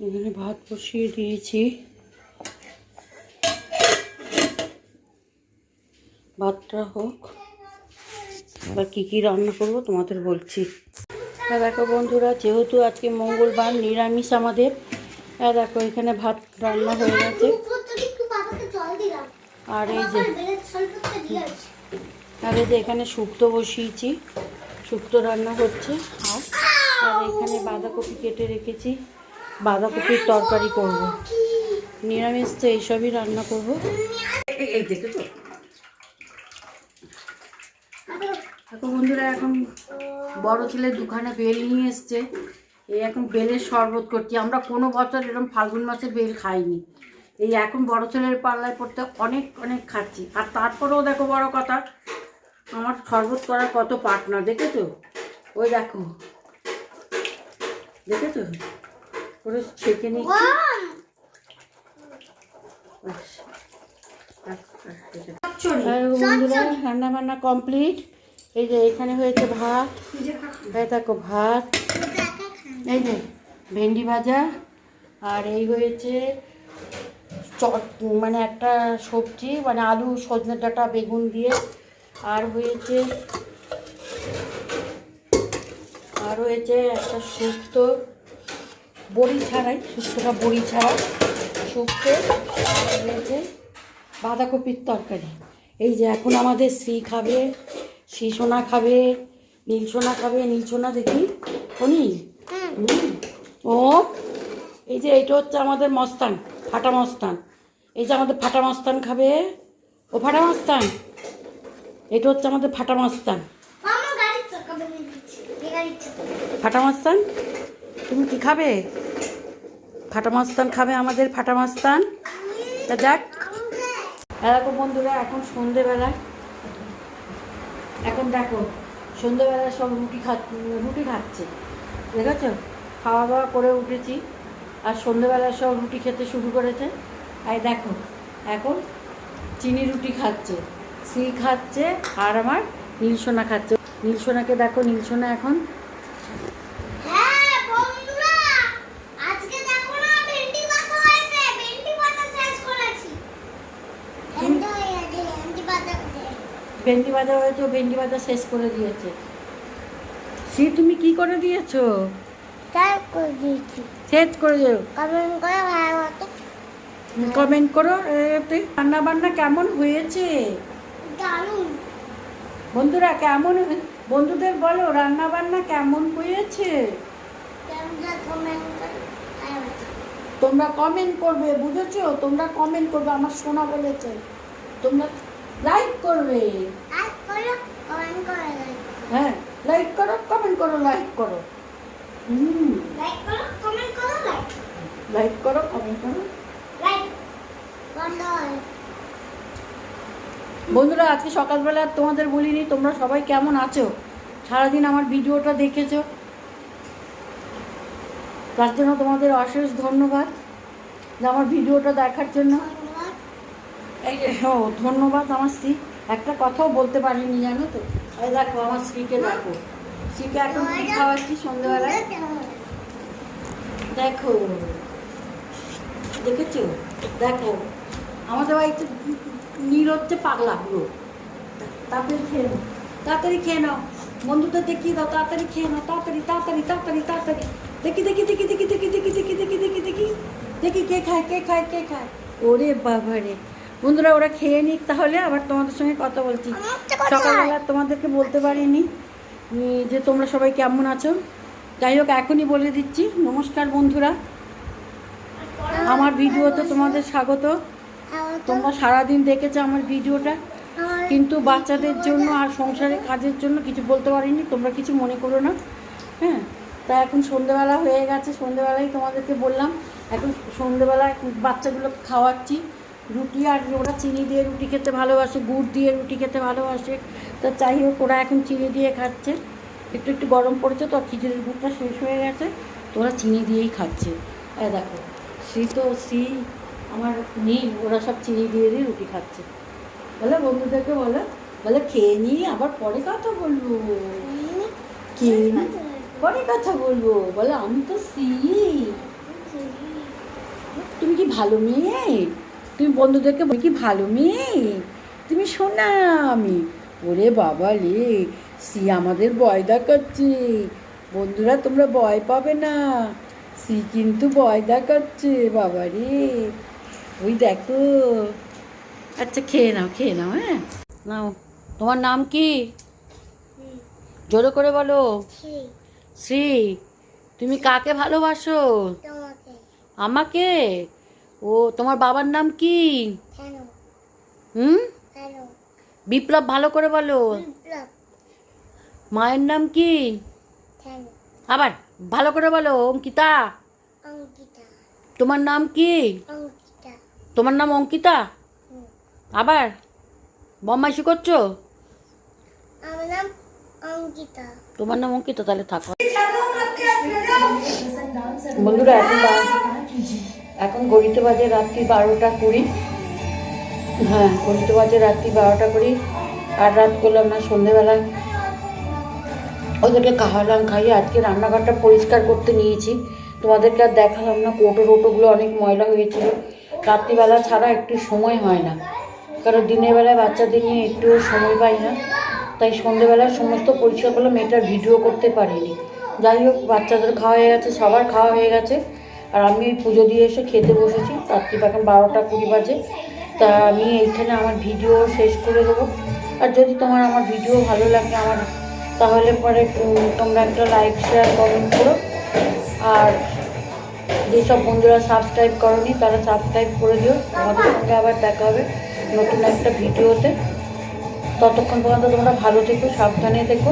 এখানে ভাত বসিয়ে দিয়েছি। ভাতটা হোক, এবার কী কী রান্না করবো তোমাদের বলছি। দেখো বন্ধুরা, যেহেতু আজকে মঙ্গলবার, নিরামিষ আমাদের। দেখো এখানে ভাত রান্না হয়ে গেছে। আর এই যে এখানে শুক্তো বসিয়েছি, শুক্তো রান্না হচ্ছে। আর এখানে বাঁধাকপি কেটে রেখেছি, বাঁধাকপির তরকারি করব। নিরামিষ তো এইসবই রান্না করব। দেখো বন্ধুরা, এখন বড় ছেলে দুখানা বেল নিয়ে এসছে। এই এখন বেলের শরবত করছি। আমরা কোনো বছর এরকম ফাল্গুন মাসে বেল খাইনি। এই এখন বড় ছেলের পাল্লায় পড়তে অনেক অনেক খাচ্ছি। আর তারপরেও দেখো, বড় কথা, আমার শরবত করার কত পার্টনার দেখেছো? ওই দেখো, দেখেছো করে ছেঁকে নিচ্ছি। বন্ধুরা, রান্না বান্না কমপ্লিট। এই যে এখানে হয়েছে ভাত, এই দেখো ভাত, এই যে ভেন্ডি ভাজা, আর এই হয়েছে মানে একটা সবজি, মানে আলু, সজনে ডাঁটা, বেগুন দিয়ে। আর হয়েছে একটা শুক্তো, বড়ি ছাড়াই, শুক্তোটা বড়ি ছাড়া শুক্তো। আর হয়েছে বাঁধাকপির তরকারি। এই যে এখন আমাদের শ্রী খাবে, শ্রী সোনা খাবে, নীল সোনা খাবে। নীল সোনা দেখি উনি ও, এই যে এইটা হচ্ছে আমাদের মস্তান, ফাটা মস্তান। এই যে আমাদের ফাটা মস্তান খাবে। ও ফাটা মস্তান, এটা হচ্ছে আমাদের ফাটা মস্তান। ফাটা মস্তান, তুমি কি খাবে? ফাটা মস্তান খাবে আমাদের ফাটা মস্তান। তা যাক, এরকম বন্ধুরা, এখন সন্ধেবেলায়, এখন দেখো সন্ধেবেলায় সব রুটি খাচ্ছে, দেখেছো? খাওয়া দাওয়া করে উঠেছি আর সন্ধেবেলায় সব রুটি খেতে শুরু করেছে। আর দেখো এখন চিনি রুটি খাচ্ছে, শ্রী খাচ্ছে, আর আমার নীলসোনা খাচ্ছে। নীলসোনাকে দেখো, নীলসোনা এখন ভেন্ডি ভাজা হয়েছে, ভেন্ডি ভাজা শেষ করে দিয়েছে। শ্রী, তুমি কি করে দিয়েছো? শেষ করে দিও। কমেন্ট করো। রান্না বান্না কেমন হয়েছে বন্ধুরা? কেমন, বন্ধুদের বলো রান্না বান্না কেমন হয়েছে। তোমরা কমেন্ট করবে, বুঝেছো? তোমরা কমেন্ট করবে, আমার সোনা বলেছে তোমরা লাইক করবে। হ্যাঁ, লাইক করো, কমেন্ট করো, লাইক করো, লাইক করো, কমেন্ট করো। বন্ধুরা, আজকে সকালবেলা তোমাদের বলিনি, তোমরা সবাই কেমন আছো? সারাদিন আমার ভিডিওটা দেখেছো, তার জন্য তোমাদের অশেষ ধন্যবাদ, যে আমার ভিডিওটা দেখার জন্য। ধন্যবাদ আমার স্ত্রী। একটা কথাও বলতে পারিনি, জানো তো? এই দেখো আমার স্ত্রীকে, দেখো স্ত্রীকে এখন কি খাওয়াচ্ছি সন্ধ্যাবেলায়, দেখো, দেখেছো? দেখো আমাদের বাড়িতে নীল হচ্ছে পাগলা পুরো। তাড়াতাড়ি খেয়ে নাও, তাড়াতাড়ি খেয়ে নাও, বন্ধুদের দেখিয়ে দাও, তাড়াতাড়ি খেয়ে নাও, তাড়াতাড়ি তাড়াতাড়ি তাড়াতাড়ি তাড়াতাড়ি। দেখি দেখি দেখি দেখি দেখি দেখি দেখি দেখি দেখি দেখি দেখি কে খায়, কে খায়, কে খায়। ওরে বাবা রে! বন্ধুরা, ওরা খেয়ে নিক, তাহলে আবার তোমাদের সঙ্গে কথা বলছি। সকালবেলা তোমাদেরকে বলতে পারিনি যে তোমরা সবাই কেমন আছো। যাই হোক, এখনই বলে দিচ্ছি, নমস্কার বন্ধুরা, আমার ভিডিওতে তোমাদের স্বাগত। তোমরা সারাদিন দেখেছো আমার ভিডিওটা, কিন্তু বাচ্চাদের জন্য আর সংসারের কাজের জন্য কিছু বলতে পারিনি, তোমরা কিছু মনে করো না। হ্যাঁ, তা এখন সন্ধেবেলা হয়ে গেছে, সন্ধেবেলায় তোমাদেরকে বললাম। এখন সন্ধেবেলায় বাচ্চাগুলো খাওয়াচ্ছি রুটি, আর ওরা চিনি দিয়ে রুটি খেতে ভালোবাসে, গুড় দিয়ে রুটি খেতে ভালোবাসে। তা যাই হোক, ওরা এখন চিনি দিয়ে খাচ্ছে। একটু একটু গরম পড়েছে তো, খিচুড়ির গুড়টা শেষ হয়ে গেছে, তো ওরা চিনি দিয়েই খাচ্ছে। দেখো শ্রী আমার নীল, ওরা সব চিনি দিয়ে দিয়ে রুটি খাচ্ছে। বলে বন্ধুদেরকে বলে খেয়ে নিই, আবার পরে কথা বলবো, খেয়ে নিই পরে কথা বলবো। বলে আমি তো শ্রী, তুমি কি ভালো মেয়ে? তুমি বন্ধুদেরকে কি ভালো মেয়ে? তুমি শোনা আমি। ওরে বাবা রে, সি আমাদের ভয় দেখাচ্ছে। বন্ধুরা তোমরা ভয় পাবে না, সি কিন্তু ভয় দেখাচ্ছে বাবা রে। ওই দেখো। আচ্ছা খেয়ে নাও হ্যাঁ। নাও, তোমার নাম কি? জোরে করে বলো। শ্রী। তুমি কাকে ভালোবাসো? আমাকে। ও, তোমার বাবার নাম কি? হুম, বিপ্লব। ভালো করে বলো। মায়ের নাম কি? আবার ভালো করে বলো। অঙ্কিতা। তোমার নাম কি? তোমার নাম অঙ্কিতা। আবার বদমাইশি করছো? তোমার নাম অঙ্কিতা, তাহলে থাকো। বন্ধুরা এখন ঘড়িতে বাজে রাত্রি 12টা 20। হ্যাঁ, ঘড়িতে বাজে রাত্রি 12টা 20। আর রাত করলাম না, সন্ধেবেলায় ওদেরকে খাওয়ালাম, খাইয়ে আজকে রান্নাঘরটা পরিষ্কার করতে নিয়েছি। তোমাদেরকে আর দেখালাম না, কোটোগুলো অনেক ময়লা হয়েছিল। রাত্রিবেলা ছাড়া একটু সময় হয় না, কারণ দিনের বেলায় বাচ্চাদের নিয়ে একটুও সময় পাই না। তাই সন্ধেবেলায় সমস্ত পরিষ্কার করলাম, এটার ভিডিও করতে পারিনি। যাই হোক, বাচ্চাদের খাওয়া হয়ে গেছে, সবার খাওয়া হয়ে গেছে। আর আমি পুজো দিয়ে এসে খেতে বসেছি। রাত্রি এখন 12টা 20 বাজে। তা আমি এইখানে আমার ভিডিও শেষ করে দেবো। আর যদি তোমার আমার ভিডিও ভালো লাগে তাহলে পরে তোমরা একটা লাইক, শেয়ার, কমেন্ট করো। আর যেসব বন্ধুরা সাবস্ক্রাইব করোনি তারা সাবস্ক্রাইব করে দিও। আমাদের সঙ্গে আবার দেখা হবে নতুন একটা ভিডিওতে। ততক্ষণ পর্যন্ত তোমরা ভালো থেকো, সাবধানে থেকো।